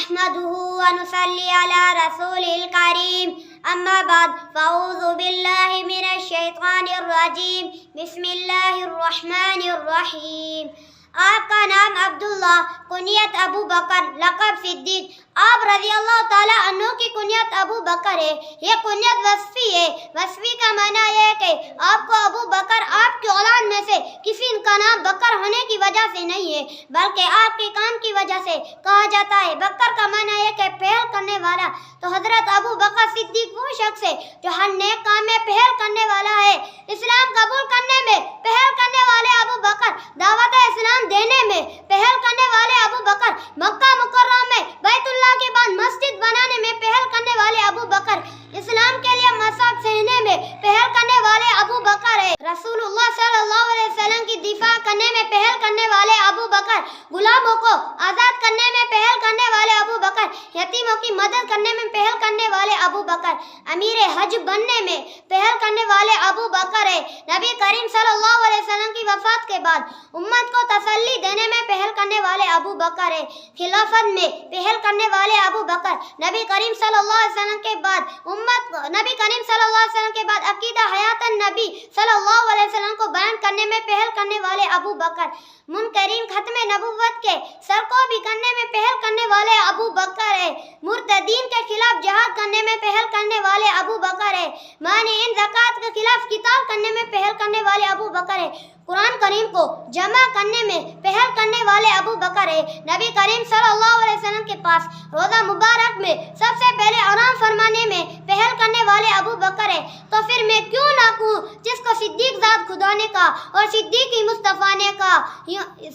نحمده ونصلي على رسوله الكريم أما بعد فأعوذ بالله من الشيطان الرجيم بسم الله الرحمن الرحيم. آپ کا نام عبداللہ، کنیت ابو بکر، لقب صدیق. آپ رضی اللہ تعالیٰ عنہ کی کنیت ابو بکر ہے. یہ کنیت وصفی ہے. وصفی کا معنی یہ ہے کہ آپ کو ابو بکر آپ کی اولاد میں سے کسی کا نام بکر ہونے کی وجہ سے نہیں ہے، بلکہ آپ کے کام کی وجہ سے کہا جاتا ہے. بکر کا معنی یہ کہ پہل کرنے والا. تو حضرت ابو بکر صدیق وہ شخص ہے جو ہر نیک کام میں پہل کرنے والا ہے. اسلام قبول کرنے میں پہل کرنے والے ابو بکر، دعوت اسلام دینے میں پہل کرنے والے ابو بکر، مکہ مکرمہ میں بیت اللہ کے بعد مسجد بنانے میں پہل کرنے والے ابو بکر، اسلام کے لیے مصائب سہنے میں پہل کرنے والے ابو بکر ہے. رسول اللہ صلی اللہ علیہ وسلم کی دفاع کرنے میں پہل کرنے والے ابو بکر، غلاموں کو آزاد کرنے میں پہل کرنے والے ابو بکر، یتیموں کی مدد کرنے میں پہل کرنے والے ابو بکر، امیر حج بننے میں پہل کرنے والے ابو بکر ہے. نبی کریم صلی اللہ علیہ وسلم کی وفات کے بعد امت کو تسلی دینے میں پہل کرنے والے ابو بکر ہے. خلافت میں پہل کرنے والے ابو بکر، نبی کریم صلی اللہ علیہ وسلم کے بعد نبی کریم صلی اللہ علیہ وسلم کے بعد عقیدہ حیات النبی صلی اللہ علیہ وسلم کو بیان کرنے میں پہل کرنے والے ابو بکر، منکرین ختم نبوت کے سر کو بھی کرنے میں پہل کرنے والے ابو بکر ہے. مرتدین کے خلاف جہاد کرنے میں پہل کرنے والے ابو بکر ہے. مانعین زکوٰۃ کے خلاف قتال کرنے میں پہل کرنے والے ابو بکر ہے. قرآن کریم کو جمع کرنے میں پہل کرنے والے ابو بکر ہے. نبی کریم صلی اللہ علیہ وسلم کے پاس روزہ مبارک میں سب سے پہلے آرام فرمانے میں پہل کرنے والے ابو بکر ہے. تو پھر میں کیوں نہ کہوں جس کو صدیق ذات خدا نے کہا اور صدیقی مصطفیٰ نے کہا،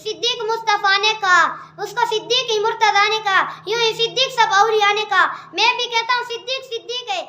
صدیق مصطفیٰ نے کہا، اس کو صدیقی مرتضیٰ نے کہا، یوں ہی صدیق سب اولیاء نے کہا. میں بھی کہتا ہوں صدیق صدیق ہے.